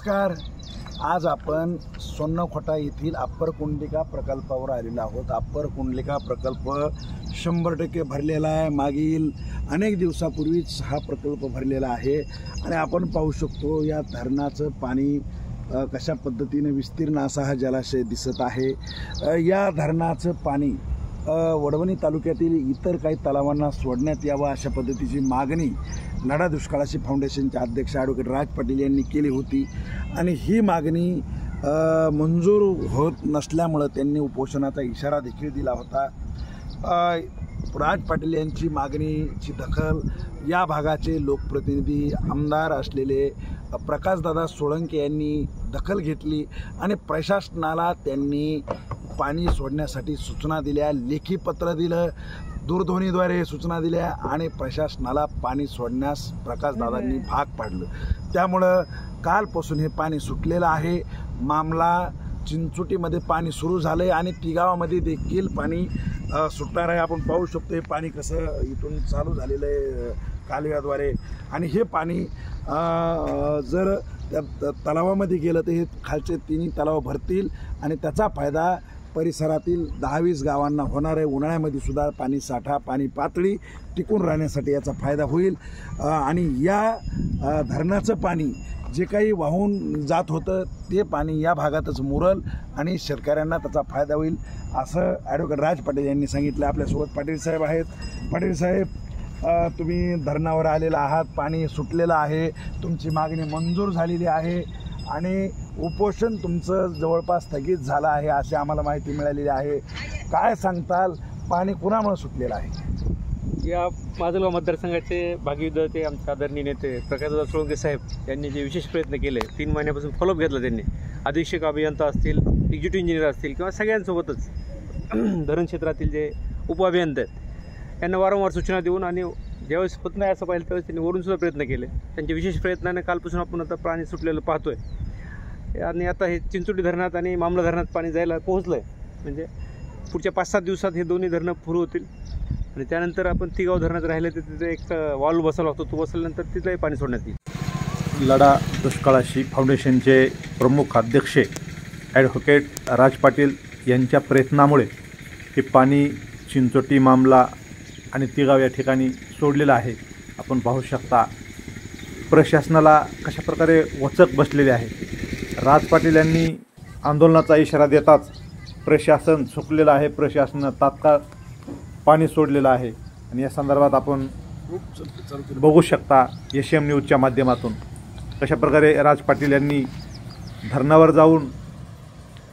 नमस्कार. आज आपण सोन्नखोटा येथील अप्पर कुंडलिका प्रकल्पावर आलेलो आहोत. अप्पर कुंडलिका प्रकल्प 100% भरलेला आहे. मागील अनेक दिवसापूर्वीच हा प्रकल्प भरलेला आहे आणि आपण पाहू शकतो या धरणाचं पाणी कशा पद्धतीने विस्तीर्ण असा हा जलाशय दिसत आहे. या धरणाचं पाणी वडवणी तालुक्यातील इतर काही तलावांना सोडण्यात यावं अशा पद्धतीची मागणी लढा दुष्काळाशी फाउंडेशनचे अध्यक्ष ॲडव्होकेट राज पाटील यांनी केली होती आणि ही मागणी मंजूर होत नसल्यामुळे त्यांनी उपोषणाचा इशारा देखील दिला होता. राज पाटील यांची मागणीची दखल या भागाचे लोकप्रतिनिधी आमदार असलेले प्रकाशदादा सोळंके यांनी दखल घेतली आणि प्रशासनाला त्यांनी पाणी सोडण्यासाठी सूचना दिल्या, लेखी पत्र दिलं, दूरध्वनीद्वारे सूचना दिल्या आणि प्रशासनाला पाणी सोडण्यास प्रकाशदादांनी भाग पाडलं. त्यामुळं कालपासून हे पाणी सुटलेलं आहे. मामला चिंचोटीमध्ये पाणी सुरू झालं आहे आणि तिगावामध्ये देखील पाणी सुटणार आहे. आपण पाहू शकतो हे पाणी कसं इथून चालू झालेलं आहे कालव्याद्वारे आणि हे पाणी जर त्या तलावामध्ये गेलं तर हे खालचे तिन्ही तलाव भरतील आणि त्याचा फायदा परिसरातील 10-20 गावांना होणार आहे. उन्हाळ्यामध्ये सुद्धा पाणी साठा, पाणी पातळी टिकून राहण्यासाठी याचा फायदा होईल आणि या धरणाचं पाणी जे काही वाहून जात होतं ते पाणी या भागातच मुरल आणि शेतकऱ्यांना त्याचा फायदा होईल असं ॲडव्होकेट राज पाटील यांनी सांगितलं. आपल्यासोबत पाटील साहेब आहेत. पाटील साहेब, तुम्ही धरणावर आलेला आहात, पाणी सुटलेलं आहे, तुमची मागणी मंजूर झालेली आहे आणि उपोषण तुमचं जवळपास स्थगित झालं आहे अशी आम्हाला माहिती मिळालेली आहे. काय सांगताल, पाणी कुणामुळे सुटलेलं आहे? या माजलगाव मतदारसंघाचे भागीदार आमचे आदरणीय नेते प्रकाशदादा सोळंके साहेब यांनी जे विशेष प्रयत्न केले, 3 महिन्यापासून फॉलोअप घेतला त्यांनी. अधीक्षक अभियंता असतील, एक्झिक्युटिव्ह इंजिनियर असतील किंवा सगळ्यांसोबतच धरण क्षेत्रातील जे उपअभियंता आहेत यांना वारंवार सूचना देऊन आणि ज्यावेळेस होत नाही असं पाहिलं त्यावेळेस त्यांनी वरूनसुद्धा प्रयत्न केले. त्यांच्या विशेष प्रयत्नाने कालपासून आपण आता पाणी सुटलेलं पाहतो आहे आणि आता हे चिंचोटी धरणात आणि मामला धरणात पाणी जायला पोहोचलं आहे. म्हणजे पुढच्या 5-7 दिवसात हे दोन्ही धरणं पुरं होतील आणि त्यानंतर आपण तिगाव धरणात राहिले तर तिथे एक वाल्व बसवला होतो, तो बसवल्यानंतर तिथंही पाणी सोडण्यात येईल. लढा दुष्काळाशी फाउंडेशनचे प्रमुख अध्यक्ष ॲडव्होकेट राज पाटील यांच्या प्रयत्नामुळे हे पाणी चिंचोटी, मामला आणि तिगाव या ठिकाणी सोडलेलं आहे. आपण पाहू शकता प्रशासनाला कशाप्रकारे वचक बसलेले आहे. राज पाटील यांनी आंदोलनाचा इशारा देताच प्रशासन झुकलेलं आहे. प्रशासनानं तात्काळ पाणी सोडलेलं आहे आणि या संदर्भात आपण बघू शकता एशियम न्यूजच्या माध्यमातून कशाप्रकारे राज पाटील यांनी धरणावर जाऊन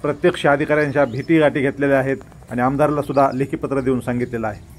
प्रत्यक्ष अधिकाऱ्यांच्या भेटीगाठी घेतलेल्या आहेत आणि आमदाराला सुद्धा लेखी पत्र देऊन सांगितलेलं आहे.